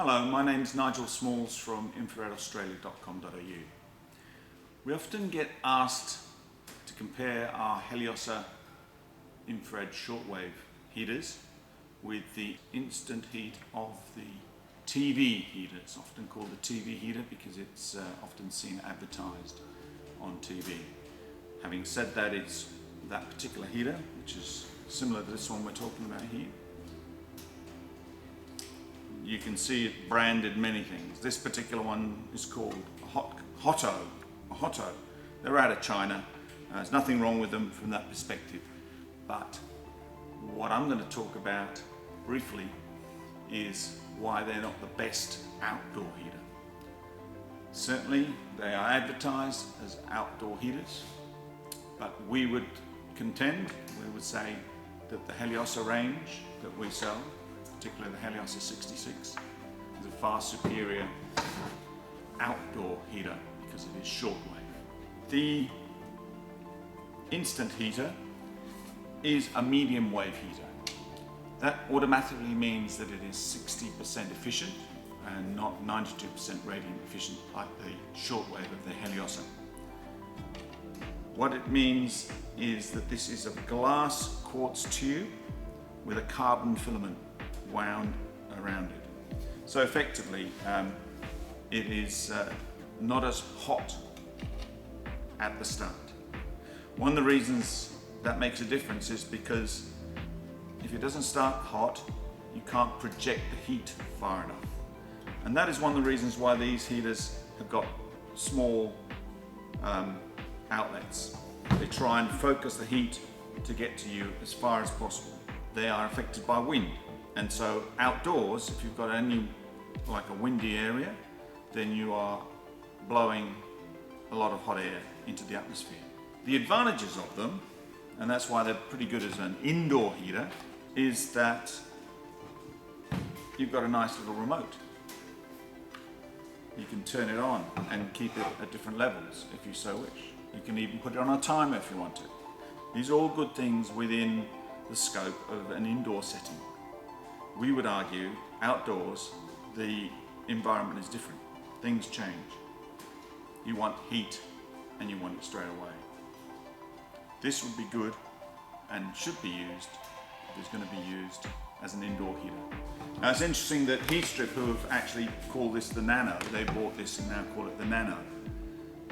Hello, my name's Nigel Smalls from infraredaustralia.com.au. We often get asked to compare our Heliosa infrared shortwave heaters with the instant heat of the TV heater. It's often called the TV heater because it's often seen advertised on TV. Having said that, it's that particular heater, which is similar to this one we're talking about here. You can see it branded many things. This particular one is called Hotto. They're out of China. There's nothing wrong with them from that perspective. But what I'm going to talk about briefly is why they're not the best outdoor heater. Certainly they are advertised as outdoor heaters, but we would say that the Heliosa range that we sell, particularly the Heliosa 66, is a far superior outdoor heater because it is shortwave. The instant heater is a medium wave heater. That automatically means that it is 60% efficient and not 92% radiant efficient like the shortwave of the Heliosa. What it means is that this is a glass quartz tube with a carbon filament wound around it. So effectively, it is not as hot at the start. One of the reasons that makes a difference is because if it doesn't start hot, you can't project the heat far enough. And that is one of the reasons why these heaters have got small outlets. They try and focus the heat to get to you as far as possible. They are affected by wind. And so outdoors, if you've got any like a windy area, then you are blowing a lot of hot air into the atmosphere. The advantages of them, and that's why they're pretty good as an indoor heater, is that you've got a nice little remote. You can turn it on and keep it at different levels if you so wish. You can even put it on a timer if you want to. These are all good things within the scope of an indoor setting. We would argue outdoors the environment is different. Things change. You want heat and you want it straight away. This would be good and should be used if it's going to be used as an indoor heater. Now it's interesting that Heatstrip, who have actually called this the Nano, they bought this and now call it the Nano.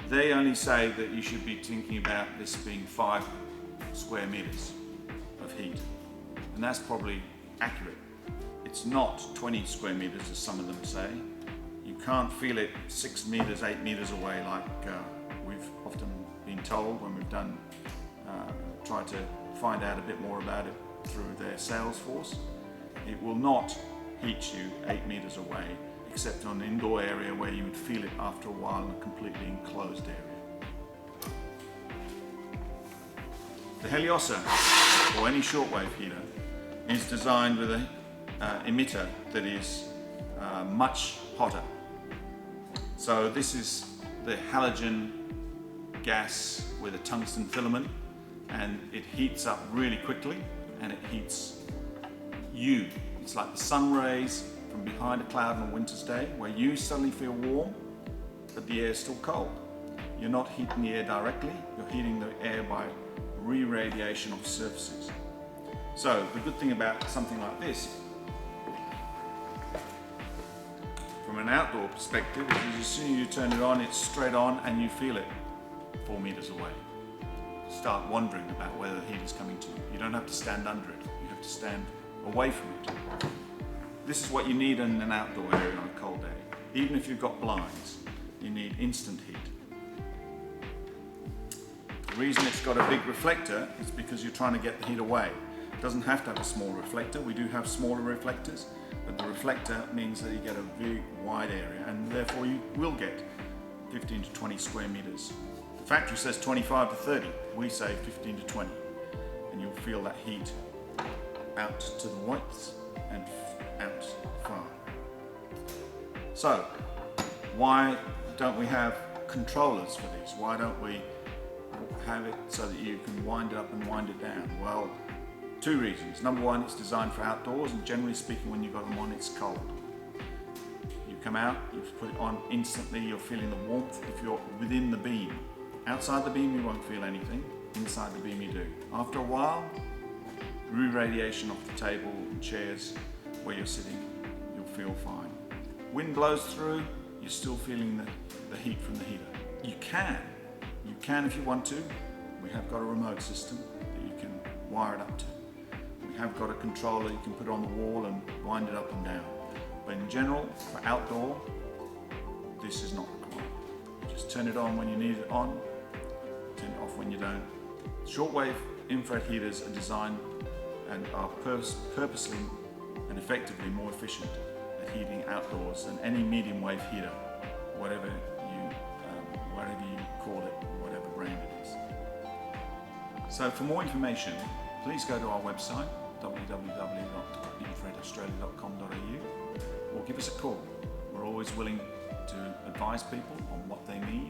They only say that you should be thinking about this being 5 square meters of heat, and that's probably accurate. It's not 20 square meters as some of them say. You can't feel it 6 meters, 8 meters away like we've often been told when we've tried to find out a bit more about it through their sales force. It will not heat you 8 meters away, except on an indoor area where you would feel it after a while in a completely enclosed area. The Heliosa, or any shortwave heater, is designed with an emitter that is much hotter. So this is the halogen gas with a tungsten filament, and it heats up really quickly and it heats you. It's like the sun rays from behind a cloud on a winter's day where you suddenly feel warm but the air is still cold. You're not heating the air directly, you're heating the air by re-radiation of surfaces. So the good thing about something like this from an outdoor perspective is as soon as you turn it on, it's straight on and you feel it 4 meters away. Start wondering about whether the heat is coming to you. You don't have to stand under it, you have to stand away from it. This is what you need in an outdoor area on a cold day. Even if you've got blinds, you need instant heat. The reason it's got a big reflector is because you're trying to get the heat away. It doesn't have to have a small reflector. We do have smaller reflectors, but the reflector means that you get a very wide area and therefore you will get 15 to 20 square meters. The factory says 25 to 30. We say 15 to 20. And you'll feel that heat out to the widths and out far. So, why don't we have controllers for these? Why don't we have it so that you can wind it up and wind it down? Well, two reasons. Number one, it's designed for outdoors, and generally speaking when you've got them on, it's cold. come out, you put it on instantly, you're feeling the warmth if you're within the beam. Outside the beam you won't feel anything, inside the beam you do. After a while, re-radiation off the table and chairs where you're sitting, you'll feel fine. Wind blows through, you're still feeling the heat from the heater. You can if you want to. We have got a remote system that you can wire it up to. We have got a controller you can put on the wall and wind it up and down. But in general, for outdoor, this is not required. Just turn it on when you need it on, turn it off when you don't. Shortwave infrared heaters are designed and are purposely and effectively more efficient at heating outdoors than any medium wave heater, whatever you call it, whatever brand it is. So for more information, please go to our website, www.infraredaustralia.com.au, or give us a call. We're always willing to advise people on what they need